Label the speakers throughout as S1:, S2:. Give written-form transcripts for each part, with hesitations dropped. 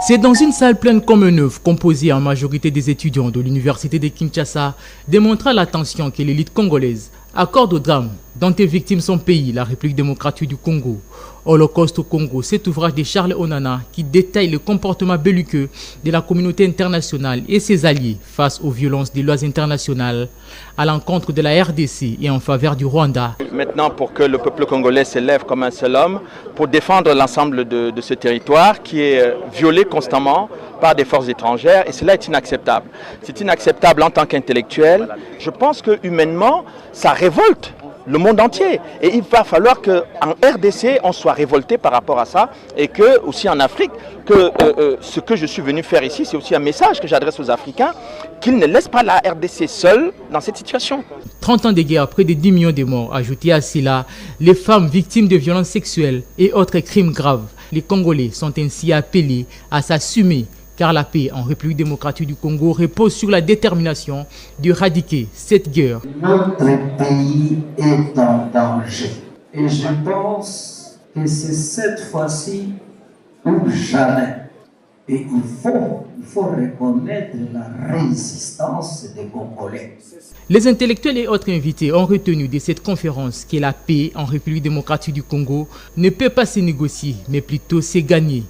S1: C'est dans une salle pleine comme un œuf, composée en majorité des étudiants de l'université de Kinshasa, démontrant l'attention que l'élite congolaise accorde au drame dont est victime son pays, la République démocratique du Congo. Holocauste au Congo, cet ouvrage de Charles Onana qui détaille le comportement belliqueux de la communauté internationale et ses alliés face aux violences des lois internationales à l'encontre de la RDC et en faveur du Rwanda.
S2: Maintenant, pour que le peuple congolais s'élève comme un seul homme, pour défendre l'ensemble de ce territoire qui est violé constamment par des forces étrangères, et cela est inacceptable. C'est inacceptable en tant qu'intellectuel. Je pense que humainement, ça révolte le monde entier. Et il va falloir qu'en RDC, on soit révolté par rapport à ça, et que aussi en Afrique, que ce que je suis venu faire ici, c'est aussi un message que j'adresse aux Africains, qu'ils ne laissent pas la RDC seule dans cette situation.
S1: 30 ans de guerre, près de 10 millions de morts. Ajoutés à cela, les femmes victimes de violences sexuelles et autres crimes graves. Les Congolais sont ainsi appelés à s'assumer, car la paix en République démocratique du Congo repose sur la détermination d'éradiquer cette guerre.
S3: Notre pays est en danger. Et je pense que c'est cette fois-ci ou jamais. Et il faut reconnaître la résistance des Congolais.
S1: Les intellectuels et autres invités ont retenu de cette conférence que la paix en République démocratique du Congo ne peut pas se négocier, mais plutôt se gagner.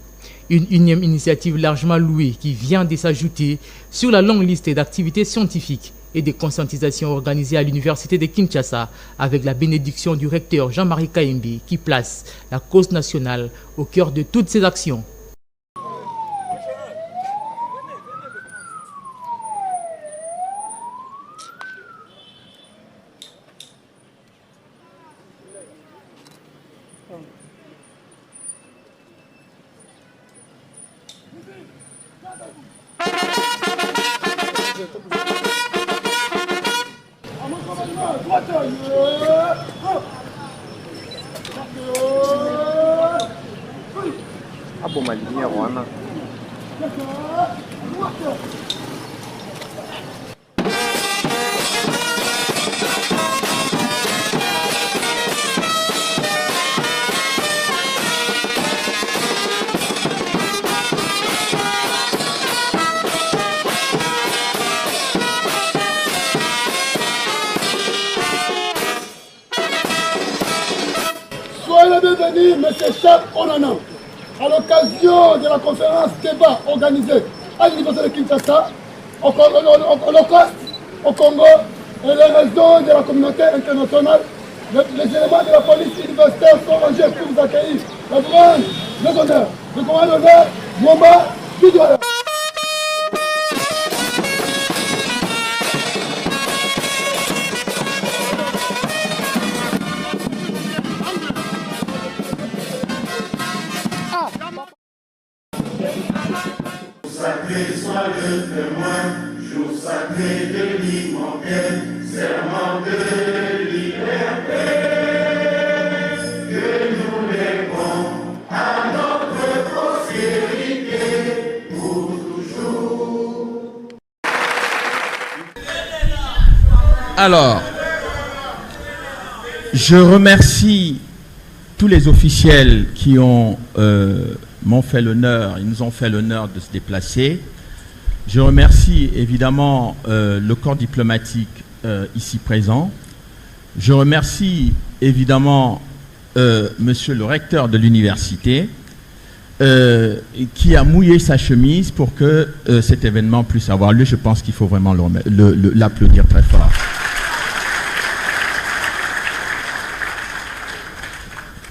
S1: Une énième initiative largement louée qui vient de s'ajouter sur la longue liste d'activités scientifiques et de conscientisation organisées à l'université de Kinshasa avec la bénédiction du recteur Jean-Marie Kayembe qui place la cause nationale au cœur de toutes ces actions.
S4: Bienvenue, M. Charles Onana, à l'occasion de la conférence débat organisée à l'université de Kinshasa, Holocauste au Congo et les raisons de la communauté internationale. Les éléments de la police universitaire sont rangés pour vous accueillir. La grande, les honneurs, le grand honneur, Mwamba, Bidouala.
S5: Sacré soit le témoin, jour sacré de l'immortel, serment de liberté, que nous lèvons à notre postérité pour toujours.
S6: Alors, je remercie tous les officiels qui m'ont fait l'honneur, ils nous ont fait l'honneur de se déplacer. Je remercie évidemment le corps diplomatique ici présent. Je remercie évidemment monsieur le recteur de l'université qui a mouillé sa chemise pour que cet événement puisse avoir lieu. Je pense qu'il faut vraiment l'applaudir très fort.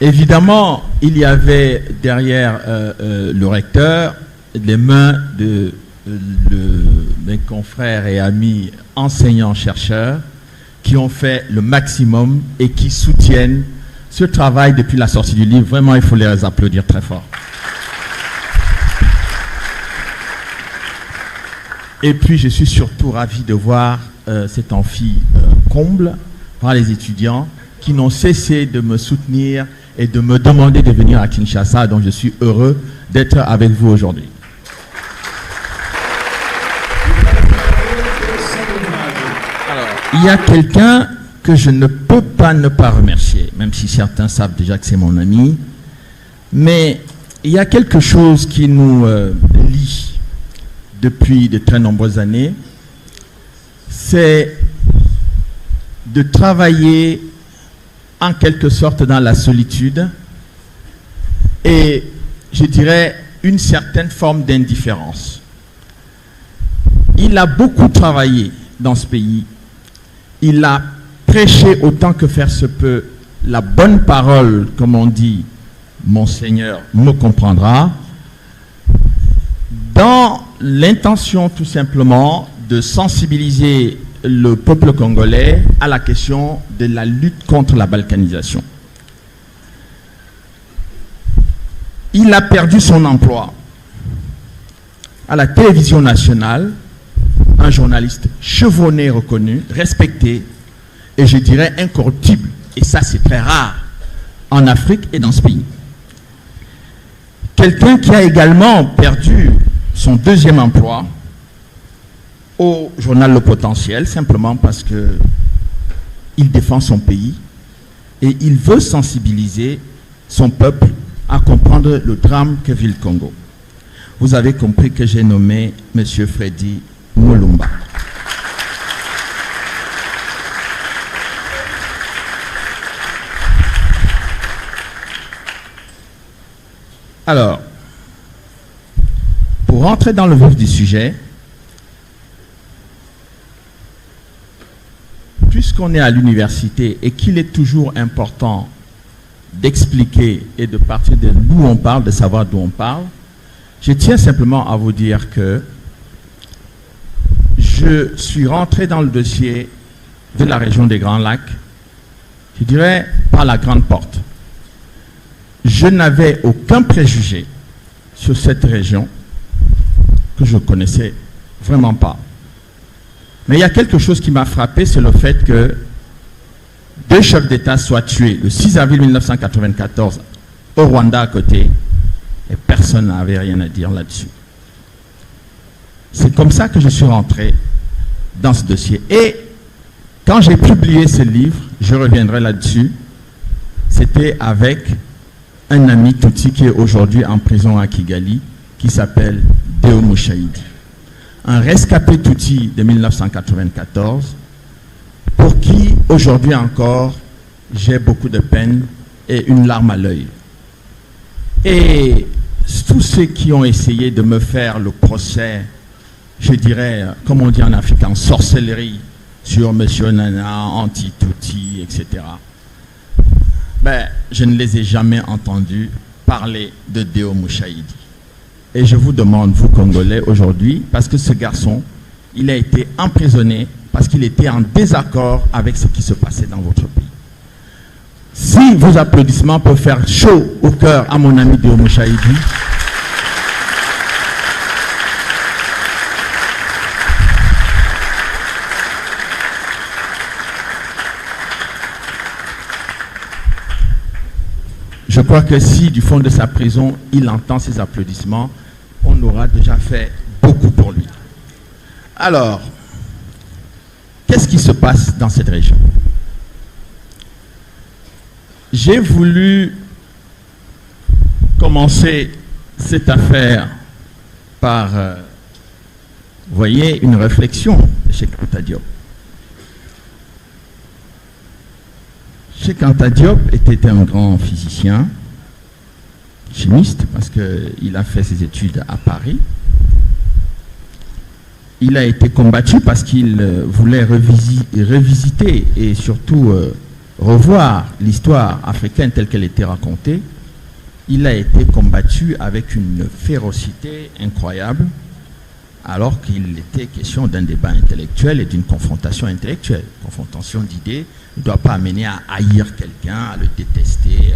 S6: Évidemment, il y avait derrière le recteur les mains de mes confrères et amis enseignants-chercheurs qui ont fait le maximum et qui soutiennent ce travail depuis la sortie du livre. Vraiment, il faut les applaudir très fort. Et puis, je suis surtout ravi de voir cet amphi comble par les étudiants qui n'ont cessé de me soutenir et de me demander de venir à Kinshasa, donc je suis heureux d'être avec vous aujourd'hui. Alors, il y a quelqu'un que je ne peux pas ne pas remercier, même si certains savent déjà que c'est mon ami, mais il y a quelque chose qui nous lie depuis de très nombreuses années, c'est de travailler en quelque sorte dans la solitude et, je dirais, une certaine forme d'indifférence. Il a beaucoup travaillé dans ce pays. Il a prêché autant que faire se peut la bonne parole, comme on dit, Monseigneur me comprendra, dans l'intention tout simplement de sensibiliser le peuple congolais à la question de la lutte contre la balkanisation. Il a perdu son emploi à la télévision nationale, un journaliste chevronné, reconnu, respecté, et je dirais incorruptible. Et ça, c'est très rare en Afrique et dans ce pays. Quelqu'un qui a également perdu son deuxième emploi au journal Le Potentiel, simplement parce qu'il défend son pays et il veut sensibiliser son peuple à comprendre le drame que vit le Congo. Vous avez compris que j'ai nommé M. Freddy Mulumba. Alors, pour rentrer dans le vif du sujet, puisqu'on est à l'université et qu'il est toujours important d'expliquer et de partir de d'où on parle, de savoir d'où on parle, je tiens simplement à vous dire que je suis rentré dans le dossier de la région des Grands Lacs, je dirais par la grande porte. Je n'avais aucun préjugé sur cette région que je ne connaissais vraiment pas. Mais il y a quelque chose qui m'a frappé, c'est le fait que 2 chefs d'État soient tués le 6 avril 1994 au Rwanda à côté, et personne n'avait rien à dire là-dessus. C'est comme ça que je suis rentré dans ce dossier. Et quand j'ai publié ce livre, je reviendrai là-dessus, c'était avec un ami Tutsi qui est aujourd'hui en prison à Kigali, qui s'appelle Deo Mouchaïdi. Un rescapé Tutsi de 1994, pour qui, aujourd'hui encore, j'ai beaucoup de peine et une larme à l'œil. Et tous ceux qui ont essayé de me faire le procès, je dirais, comme on dit en Afrique, en sorcellerie, sur M. Nana, anti-Tutsi, etc., ben, je ne les ai jamais entendus parler de Deo Mouchaïdi. Et je vous demande, vous Congolais, aujourd'hui, parce que ce garçon, il a été emprisonné parce qu'il était en désaccord avec ce qui se passait dans votre pays. Si vos applaudissements peuvent faire chaud au cœur à mon ami Deo Mouchaïdi, je crois que si du fond de sa prison, il entend ces applaudissements, on aura déjà fait beaucoup pour lui. Alors, qu'est-ce qui se passe dans cette région? J'ai voulu commencer cette affaire par, vous voyez, une réflexion de Cheikh Anta Diop. Cheikh Anta Diop était un grand physicien, chimiste, parce qu'il a fait ses études à Paris. Il a été combattu parce qu'il voulait revisiter et surtout revoir l'histoire africaine telle qu'elle était racontée. Il a été combattu avec une férocité incroyable, alors qu'il était question d'un débat intellectuel et d'une confrontation intellectuelle. Confrontation d'idées ne doit pas amener à haïr quelqu'un, à le détester.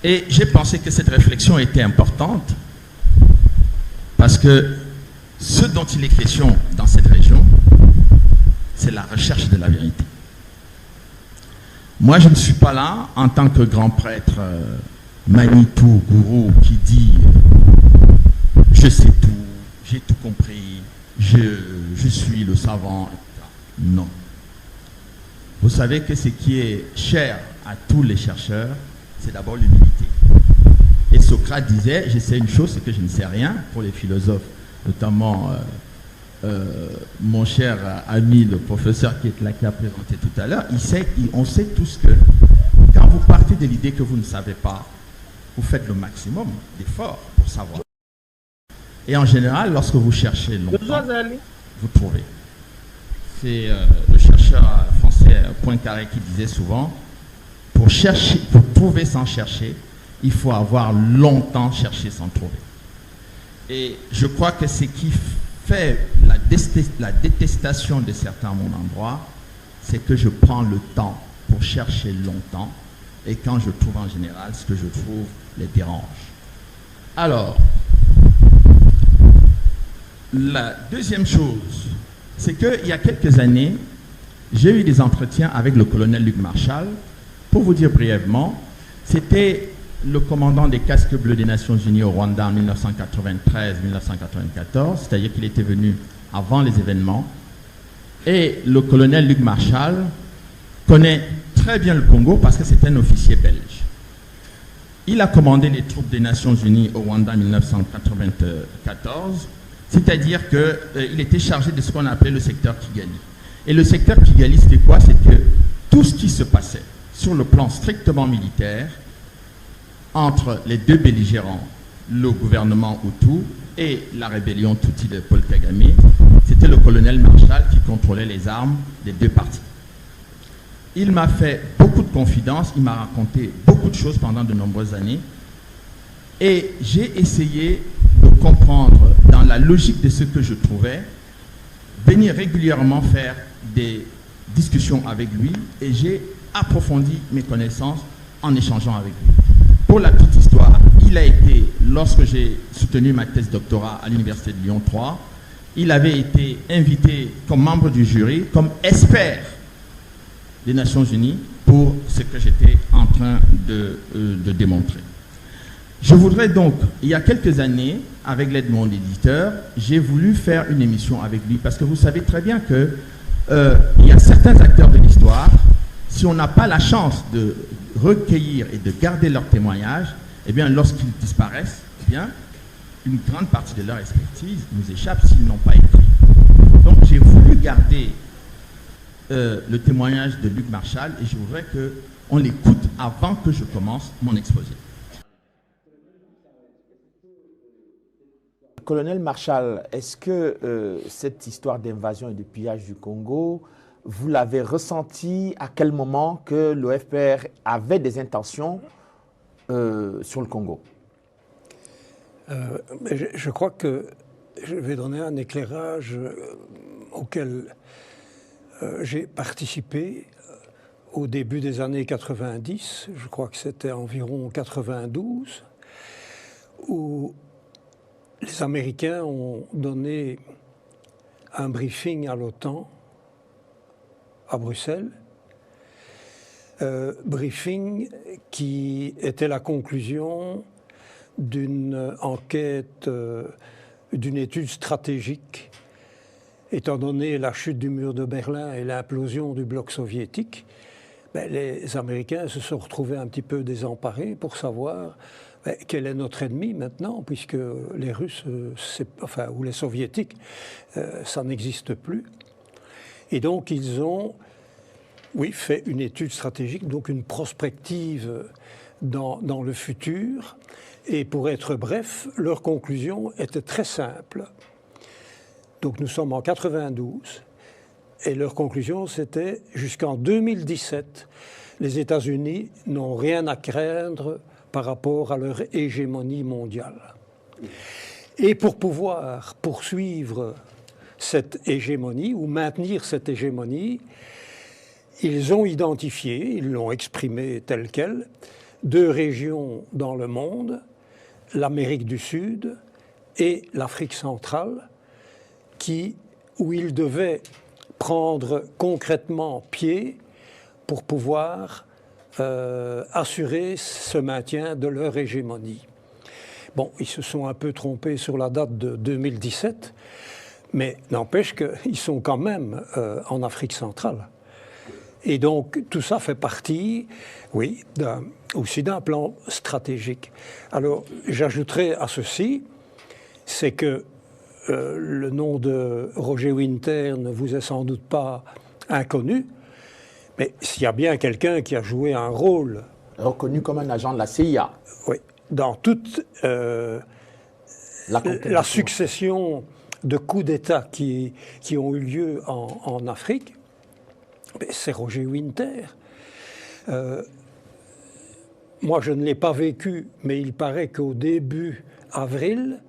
S6: Et j'ai pensé que cette réflexion était importante parce que ce dont il est question dans cette région, c'est la recherche de la vérité. Moi, je ne suis pas là en tant que grand prêtre Manitou, gourou, qui dit « je sais tout, j'ai tout compris, je suis le savant ». Non. Vous savez que ce qui est cher à tous les chercheurs, c'est d'abord l'humilité. Socrate disait, je sais une chose, c'est que je ne sais rien, pour les philosophes, notamment mon cher ami, le professeur qui est là, qui a présenté tout à l'heure, on sait tous que quand vous partez de l'idée que vous ne savez pas, vous faites le maximum d'efforts pour savoir. Et en général, lorsque vous cherchez longtemps, vous trouvez. C'est le chercheur français Poincaré qui disait souvent, pour trouver sans chercher, il faut avoir longtemps cherché sans trouver. Et je crois que ce qui fait la détestation de certains à mon endroit, c'est que je prends le temps pour chercher longtemps, et quand je trouve en général, ce que je trouve les dérange. Alors, la deuxième chose, c'est qu'il y a quelques années, j'ai eu des entretiens avec le colonel Luc Marshall. Pour vous dire brièvement, c'était le commandant des casques bleus des Nations Unies au Rwanda en 1993-1994, c'est-à-dire qu'il était venu avant les événements. Et le colonel Luc Marshall connaît très bien le Congo parce que c'est un officier belge. Il a commandé les troupes des Nations Unies au Rwanda en 1994, c'est-à-dire qu'il était chargé de ce qu'on appelait le secteur Kigali. Et le secteur Kigali, c'était quoi? C'était tout ce qui se passait sur le plan strictement militaire entre les deux belligérants, le gouvernement Hutu et la rébellion Tutsi de Paul Kagame. C'était le colonel Marshall qui contrôlait les armes des deux parties. Il m'a fait beaucoup de confidences, il m'a raconté beaucoup de choses pendant de nombreuses années. Et j'ai essayé de comprendre, dans la logique de ce que je trouvais, venir régulièrement faire des discussions avec lui, et j'ai approfondi mes connaissances en échangeant avec lui. Pour la petite histoire, il a été, lorsque j'ai soutenu ma thèse doctorat à l'Université de Lyon 3, il avait été invité comme membre du jury, comme expert des Nations Unies pour ce que j'étais en train de démontrer. Je voudrais donc, il y a quelques années, avec l'aide de mon éditeur, j'ai voulu faire une émission avec lui, parce que vous savez très bien que il y a certains acteurs de l'histoire, si on n'a pas la chance de recueillir et de garder leurs témoignages, eh bien, lorsqu'ils disparaissent, eh bien, une grande partie de leur expertise nous échappe s'ils n'ont pas écrit. Donc, j'ai voulu garder le témoignage de Luc Marshall, et je voudrais qu'on l'écoute avant que je commence mon exposé.
S7: Colonel Marshall, est-ce que cette histoire d'invasion et de pillage du Congo, vous l'avez ressenti à quel moment que l'OFPR avait des intentions sur le Congo?
S8: Je crois que je vais donner un éclairage auquel j'ai participé au début des années 90, je crois que c'était environ 92, où les Américains ont donné un briefing à l'OTAN à Bruxelles, briefing qui était la conclusion d'une enquête, d'une étude stratégique, étant donné la chute du mur de Berlin et l'implosion du bloc soviétique. Les Américains se sont retrouvés un petit peu désemparés pour savoir quel est notre ennemi maintenant, puisque les Russes, ou les Soviétiques, ça n'existe plus. Et donc ils ont, fait une étude stratégique, donc une prospective dans le futur. Et pour être bref, leur conclusion était très simple. Donc nous sommes en 92, et leur conclusion c'était jusqu'en 2017, les États-Unis n'ont rien à craindre par rapport à leur hégémonie mondiale. Et pour pouvoir poursuivre cette hégémonie ou maintenir cette hégémonie, ils ont identifié, ils l'ont exprimé tel quel, deux régions dans le monde, l'Amérique du Sud et l'Afrique centrale, où ils devaient prendre concrètement pied pour pouvoir assurer ce maintien de leur hégémonie. Bon, ils se sont un peu trompés sur la date de 2017, mais n'empêche qu'ils sont quand même en Afrique centrale. Et donc, tout ça fait partie, oui, aussi d'un plan stratégique. Alors, j'ajouterai à ceci, c'est que le nom de Roger Winter ne vous est sans doute pas inconnu, mais s'il y a bien quelqu'un qui a joué un rôle...
S7: Reconnu comme un agent de la CIA.
S8: Oui, dans toute la succession de coups d'État qui ont eu lieu en Afrique, c'est Roger Winter. Moi, je ne l'ai pas vécu, mais il paraît qu'au début avril,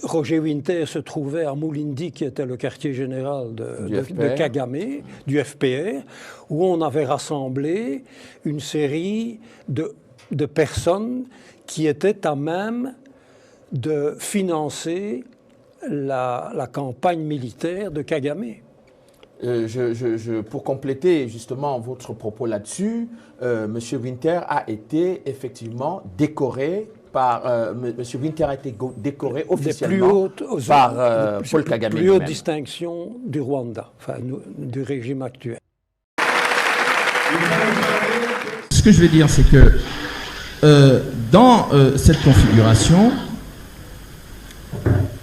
S8: Roger Winter se trouvait à Mulindi, qui était le quartier général de Kagame, du FPR, où on avait rassemblé une série de personnes qui étaient à même de financer la campagne militaire de Kagame.
S7: Pour compléter justement votre propos là-dessus, M. Winter a été effectivement décoré par M. Winter a été décoré officiellement par Paul Kagame.
S8: Plus haute distinction du Rwanda, enfin du régime actuel.
S6: Ce que je veux dire, c'est que dans cette configuration,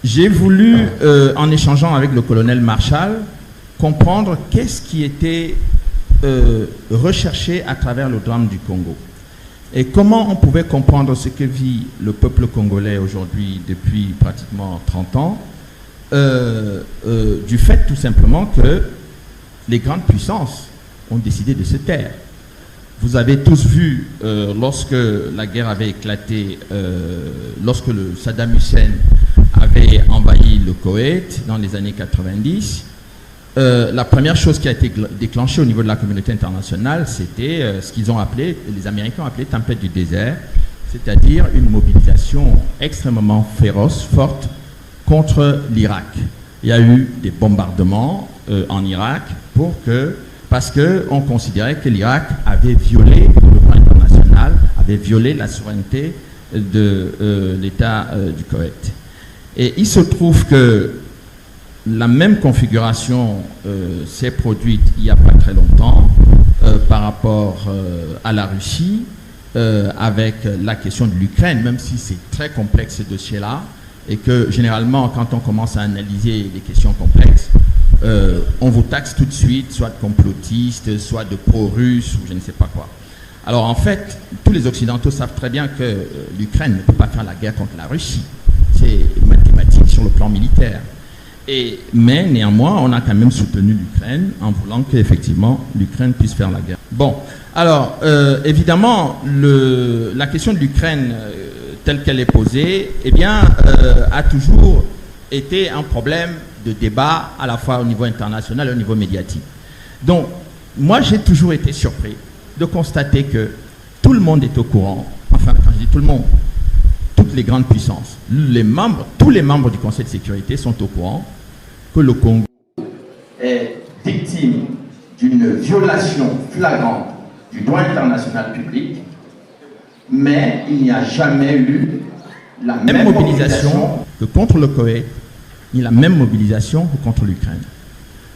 S6: j'ai voulu, en échangeant avec le colonel Marshall, comprendre qu'est-ce qui était recherché à travers le drame du Congo. Et comment on pouvait comprendre ce que vit le peuple congolais aujourd'hui depuis pratiquement 30 ans, du fait tout simplement que les grandes puissances ont décidé de se taire. Vous avez tous vu, lorsque la guerre avait éclaté, lorsque le Saddam Hussein avait envahi le Koweït dans les années 90, la première chose qui a été déclenchée au niveau de la communauté internationale, c'était ce qu'ils ont appelé, les Américains ont appelé tempête du désert, c'est-à-dire une mobilisation extrêmement féroce, forte, contre l'Irak. Il y a eu des bombardements en Irak parce qu'on considérait que l'Irak avait violé le droit international, avait violé la souveraineté de l'État du Koweït. Et il se trouve que la même configuration s'est produite il n'y a pas très longtemps par rapport à la Russie avec la question de l'Ukraine, même si c'est très complexe ce dossier-là, et que généralement quand on commence à analyser les questions complexes, on vous taxe tout de suite, soit de complotiste, soit de pro-russe, ou je ne sais pas quoi. Alors en fait, tous les Occidentaux savent très bien que l'Ukraine ne peut pas faire la guerre contre la Russie. C'est mathématique sur le plan militaire. Mais néanmoins, on a quand même soutenu l'Ukraine en voulant qu'effectivement l'Ukraine puisse faire la guerre. Bon, alors évidemment, la question de l'Ukraine telle qu'elle est posée, eh bien, a toujours été un problème de débat à la fois au niveau international et au niveau médiatique. Donc, moi, j'ai toujours été surpris de constater que tout le monde est au courant, enfin, quand je dis tout le monde, toutes les grandes puissances, tous les membres du Conseil de sécurité sont au courant que le Congo
S7: est victime d'une violation flagrante du droit international public, mais il n'y a jamais eu la même mobilisation
S6: que contre le Koweït, ni la même mobilisation que contre l'Ukraine.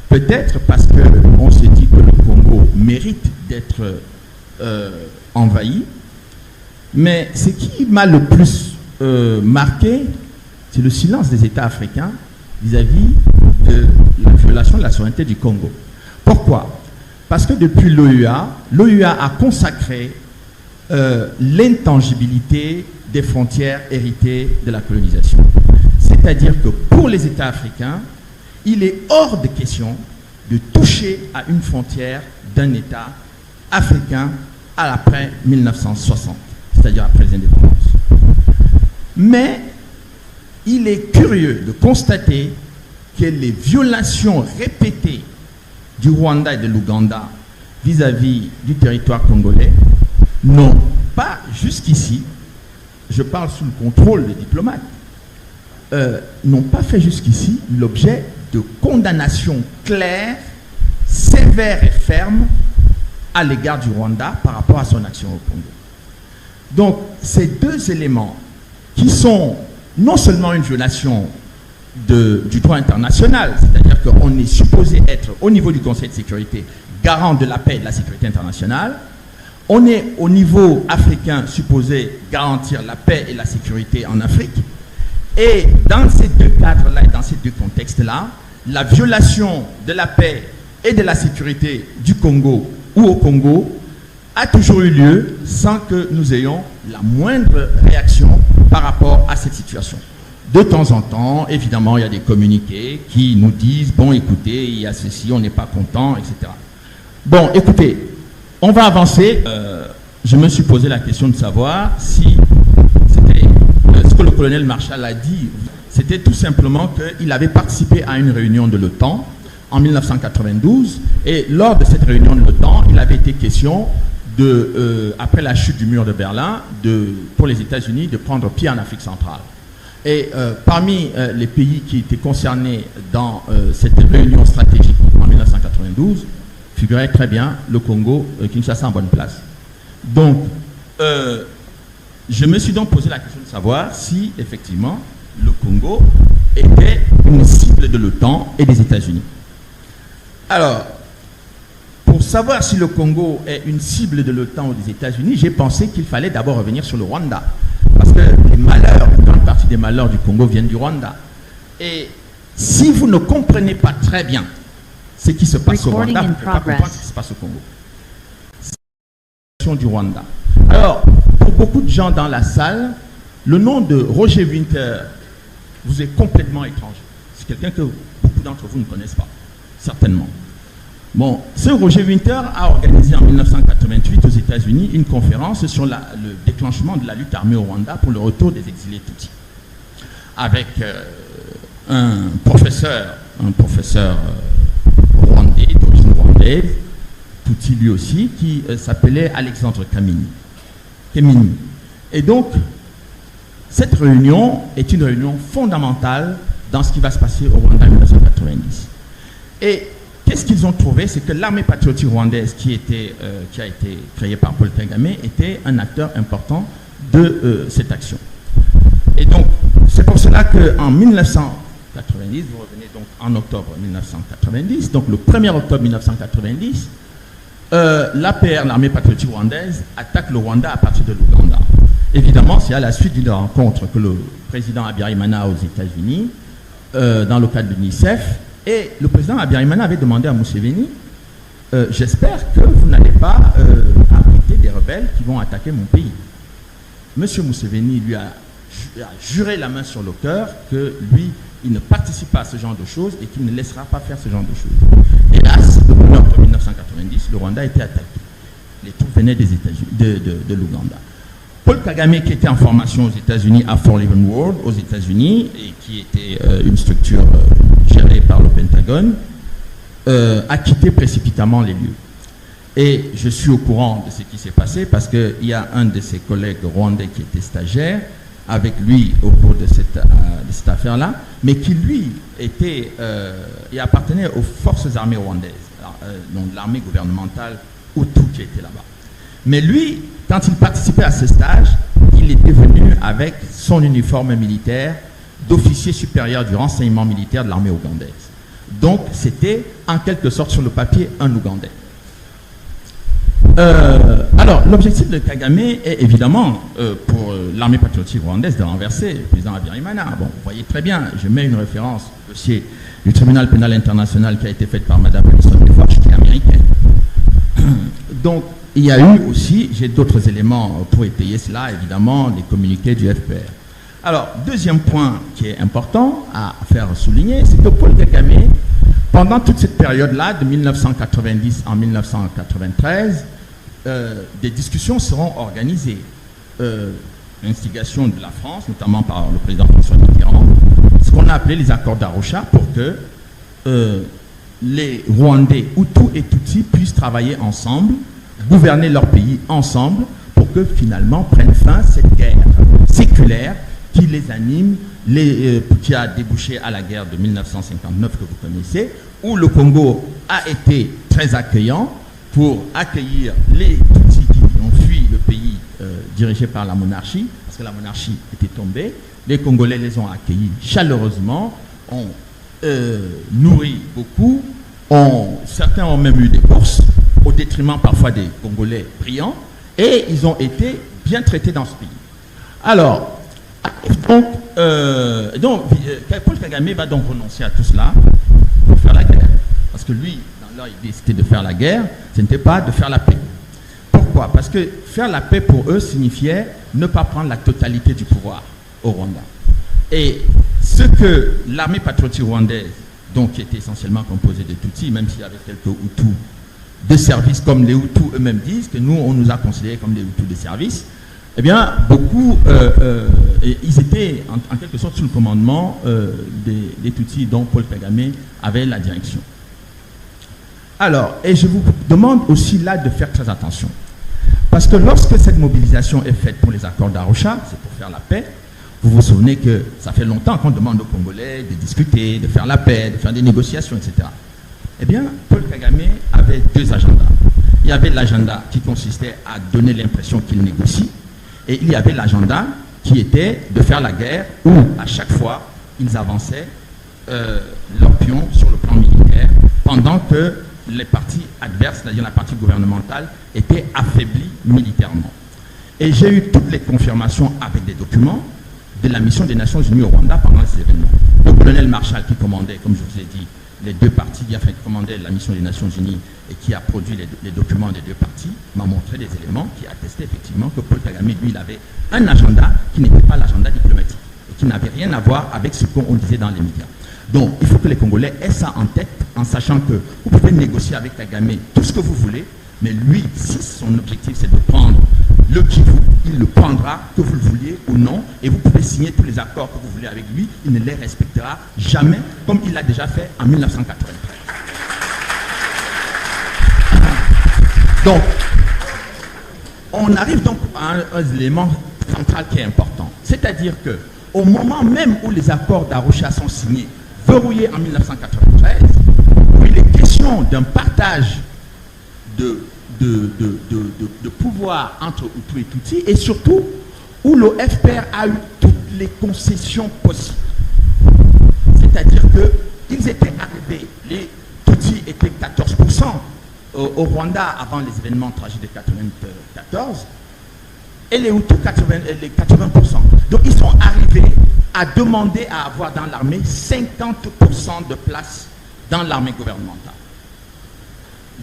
S6: Peut-être parce qu'on se dit que le Congo mérite d'être envahi, mais ce qui m'a le plus marqué, c'est le silence des États africains vis-à-vis de la violation de la souveraineté du Congo. Pourquoi? Parce que depuis l'OUA a consacré l'intangibilité des frontières héritées de la colonisation. C'est-à-dire que pour les États africains, il est hors de question de toucher à une frontière d'un État africain après 1960, c'est-à-dire après les indépendances. Mais il est curieux de constater que les violations répétées du Rwanda et de l'Ouganda vis-à-vis du territoire congolais n'ont pas jusqu'ici, je parle sous le contrôle des diplomates, n'ont pas fait jusqu'ici l'objet de condamnations claires, sévères et fermes à l'égard du Rwanda par rapport à son action au Congo. Donc, ces deux éléments qui sont non seulement une violation du droit international, c'est-à-dire qu'on est supposé être, au niveau du Conseil de sécurité, garant de la paix et de la sécurité internationale. On est au niveau africain supposé garantir la paix et la sécurité en Afrique. Et dans ces deux cadres-là et dans ces deux contextes-là, la violation de la paix et de la sécurité du Congo ou au Congo a toujours eu lieu sans que nous ayons la moindre réaction par rapport à cette situation. De temps en temps, évidemment, il y a des communiqués qui nous disent « Bon, écoutez, il y a ceci, on n'est pas content, etc. » Bon, écoutez, on va avancer. Je me suis posé la question de savoir si c'était ce que le colonel Marshall a dit. C'était tout simplement qu'il avait participé à une réunion de l'OTAN en 1992. Et lors de cette réunion de l'OTAN, il avait été question après la chute du mur de Berlin, pour les États-Unis de prendre pied en Afrique centrale. Et parmi les pays qui étaient concernés dans cette réunion stratégique en 1992, figurait très bien le Congo, Kinshasa en bonne place. Donc, je me suis donc posé la question de savoir si, effectivement, le Congo était une cible de l'OTAN et des États-Unis. Alors, pour savoir si le Congo est une cible de l'OTAN ou des États-Unis, j'ai pensé qu'il fallait d'abord revenir sur le Rwanda. Parce que les malheurs, une grande partie des malheurs du Congo viennent du Rwanda. Et si vous ne comprenez pas très bien ce qui se passe au Rwanda, vous ne pouvez pas comprendre ce qui se passe au Congo. C'est la situation du Rwanda. Alors, pour beaucoup de gens dans la salle, le nom de Roger Winter vous est complètement étranger. C'est quelqu'un que beaucoup d'entre vous ne connaissent pas, certainement. Bon, ce Roger Winter a organisé en 1988 aux États-Unis une conférence sur le déclenchement de la lutte armée au Rwanda pour le retour des exilés Tutsis. Avec un professeur rwandais, d'origine rwandaise, Tutsi lui aussi, qui s'appelait Alexandre Kamini. Et donc, cette réunion est une réunion fondamentale dans ce qui va se passer au Rwanda en 1990. Et qu'est-ce qu'ils ont trouvé? C'est que l'armée patriotique rwandaise qui a été créée par Paul Kagame était un acteur important de cette action. Et donc, c'est pour cela qu'en 1990, vous revenez donc en octobre 1990, donc le 1er octobre 1990, l'APR, l'armée patriotique rwandaise, attaque le Rwanda à partir de l'Ouganda. Évidemment, c'est à la suite d'une rencontre que le président Habyarimana a aux États-Unis, dans le cadre de l'UNICEF. Et le président Habyarimana avait demandé à Museveni, j'espère que vous n'allez pas abriter des rebelles qui vont attaquer mon pays. Monsieur Museveni lui a juré la main sur le cœur que lui, il ne participe pas à ce genre de choses et qu'il ne laissera pas faire ce genre de choses. Hélas, le 1er octobre 1990, le Rwanda a été attaqué. Les troupes venaient des États-Unis, de l'Ouganda. Paul Kagame, qui était en formation aux États-Unis à Fort Leavenworth, aux États-Unis, et qui était une structure gérée par le Pentagone, a quitté précipitamment les lieux. Et je suis au courant de ce qui s'est passé parce qu'il y a un de ses collègues rwandais qui était stagiaire avec lui au cours de cette affaire-là, mais qui lui était et appartenait aux forces armées rwandaises, donc l'armée gouvernementale Hutu qui était là-bas. Mais lui, quand il participait à ce stage, il était venu avec son uniforme militaire d'officier supérieur du renseignement militaire de l'armée ougandaise. Donc, c'était en quelque sorte sur le papier un Ougandais. Alors, l'objectif de Kagame est évidemment pour l'armée patriotique rwandaise de renverser le président Habyarimana. Bon, vous voyez très bien, je mets une référence au dossier du tribunal pénal international qui a été faite par Mme Alison Deforge, qui est américaine. Donc, il y a eu aussi, j'ai d'autres éléments pour étayer cela, évidemment, les communiqués du FPR. Alors, deuxième point qui est important à faire souligner, c'est que Paul Kagame, pendant toute cette période-là, de 1990 en 1993, des discussions seront organisées. Instigation de la France, notamment par le président François Mitterrand, ce qu'on a appelé les accords d'Arusha pour que les Rwandais, Hutus et Tutsis puissent travailler ensemble, gouverner leur pays ensemble, pour que finalement prenne fin cette guerre séculaire qui les anime, qui a débouché à la guerre de 1959 que vous connaissez, où le Congo a été très accueillant pour accueillir les Tutsis qui ont fui le pays dirigé par la monarchie, parce que la monarchie était tombée. Les Congolais les ont accueillis chaleureusement, ont nourri beaucoup, certains ont même eu des bourses au détriment parfois des Congolais brillants, et ils ont été bien traités dans ce pays. Alors, Paul Kagame va donc renoncer à tout cela pour faire la guerre. Parce que lui, dans leur idée, c'était de faire la guerre, ce n'était pas de faire la paix. Pourquoi? Parce que faire la paix pour eux signifiait ne pas prendre la totalité du pouvoir au Rwanda. Et ce que l'armée patriotique rwandaise, donc qui était essentiellement composée de Tutsis, même s'il y avait quelques Hutus de service, comme les Hutus eux-mêmes disent, que nous, on nous a considérés comme des Hutus de service, eh bien, beaucoup, ils étaient en quelque sorte sous le commandement des Tutsis dont Paul Kagame avait la direction. Alors, et je vous demande aussi là de faire très attention. Parce que lorsque cette mobilisation est faite pour les accords d'Arusha, c'est pour faire la paix, vous vous souvenez que ça fait longtemps qu'on demande aux Congolais de discuter, de faire la paix, de faire des négociations, etc. Eh bien, Paul Kagame avait deux agendas. Il y avait l'agenda qui consistait à donner l'impression qu'il négocie, et il y avait l'agenda qui était de faire la guerre, où à chaque fois, ils avançaient leur pion sur le plan militaire, pendant que les partis adverses, c'est-à-dire la partie gouvernementale, étaient affaiblis militairement. Et j'ai eu toutes les confirmations avec des documents de la mission des Nations Unies au Rwanda pendant ces événements. Le colonel Marshall qui commandait, comme je vous ai dit, les deux parties, qui commandait la mission des Nations Unies et qui a produit les documents des deux parties, m'a montré des éléments qui attestaient effectivement que Paul Kagame, lui, il avait un agenda qui n'était pas l'agenda diplomatique et qui n'avait rien à voir avec ce qu'on disait dans les médias. Donc, il faut que les Congolais aient ça en tête, en sachant que vous pouvez négocier avec Kagame tout ce que vous voulez, mais lui, si son objectif c'est de prendre le Kivu, il le prendra, que vous le vouliez ou non, et vous pouvez signer tous les accords que vous voulez avec lui, il ne les respectera jamais, comme il l'a déjà fait en 1993. Donc, on arrive donc à un élément central qui est important, c'est-à-dire que au moment même où les accords d'Arusha sont signés, verrouillés en 1993, où il est question d'un partage de pouvoir entre Hutus et Tutsis, et surtout où le FPR a eu toutes les concessions possibles. C'est-à-dire qu'ils étaient arrivés, les Tutsis étaient 14% au Rwanda avant les événements tragiques de 1994, et les Hutus 80%. Donc ils sont arrivés à demander à avoir dans l'armée 50% de place dans l'armée gouvernementale.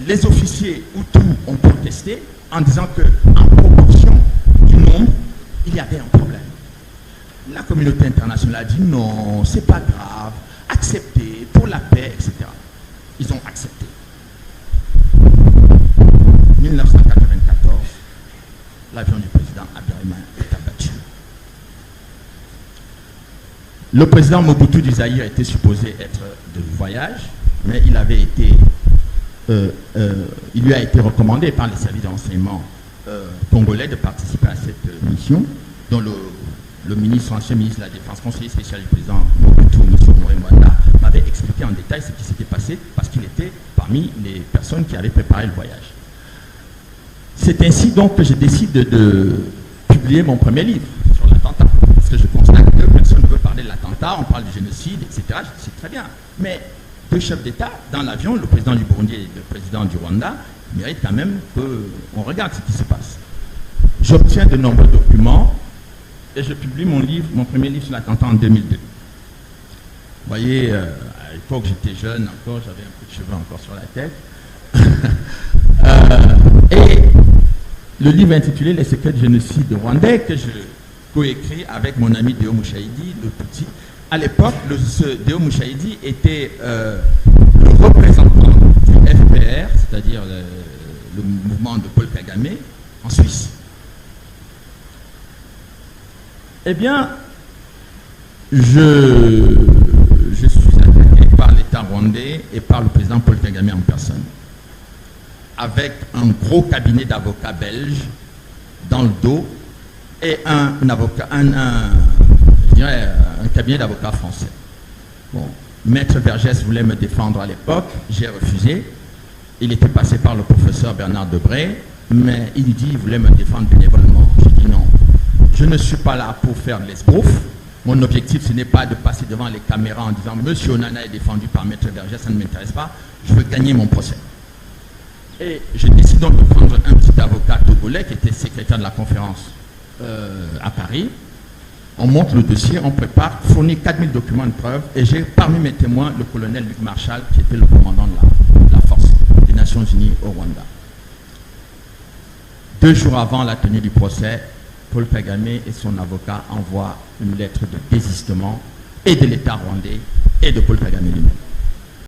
S6: Les officiers Hutus ont protesté en disant qu'en proportion du nombre, il y avait un problème. La communauté internationale a dit non, c'est pas grave, acceptez pour la paix, etc. Ils ont accepté. 1994, l'avion du président Habyarimana est abattu. Le président Mobutu du Zaïre était supposé être de voyage, mais il avait été il lui a été recommandé par les services de renseignement congolais de participer à cette mission, dont le ministre, ancien ministre de la Défense, conseiller spécial du président Mobutu, M. Mouré-Mwanda, m'avait expliqué en détail ce qui s'était passé parce qu'il était parmi les personnes qui avaient préparé le voyage. C'est ainsi donc que je décide de publier mon premier livre sur l'attentat, parce que je constate que personne ne veut parler de l'attentat, on parle du génocide, etc. C'est très bien, mais deux chefs d'État dans l'avion, le président du Burundi et le président du Rwanda, méritent quand même qu'on regarde ce qui se passe. J'obtiens de nombreux documents et je publie mon premier livre sur l'attentat en 2002. Vous voyez, à l'époque j'étais jeune encore, j'avais un peu de cheveux encore sur la tête. Et le livre intitulé Les secrets du génocide rwandais, que je coécris avec mon ami Deo Mouchaïdi, le petit. À l'époque, Deo Mouchaïdi était le représentant du FPR, c'est-à-dire le mouvement de Paul Kagame, en Suisse. Eh bien, je suis attaqué par l'État rwandais et par le président Paul Kagame en personne, avec un gros cabinet d'avocats belges dans le dos et un cabinet d'avocats français. Bon, Maître Vergès voulait me défendre à l'époque, j'ai refusé. Il était passé par le professeur Bernard Debré, mais il dit qu'il voulait me défendre bénévolement. J'ai dit non, je ne suis pas là pour faire de l'esbrouf. Mon objectif, ce n'est pas de passer devant les caméras en disant « Monsieur Onana est défendu par Maître Vergès, ça ne m'intéresse pas, je veux gagner mon procès ». Et je décide donc de prendre un petit avocat togolais qui était secrétaire de la conférence à Paris. On monte le dossier, on prépare, fournit 4000 documents de preuve et j'ai parmi mes témoins le colonel Luc Marshall qui était le commandant de la force des Nations Unies au Rwanda. 2 jours avant la tenue du procès, Paul Kagame et son avocat envoient une lettre de désistement et de l'État rwandais et de Paul Kagame lui-même.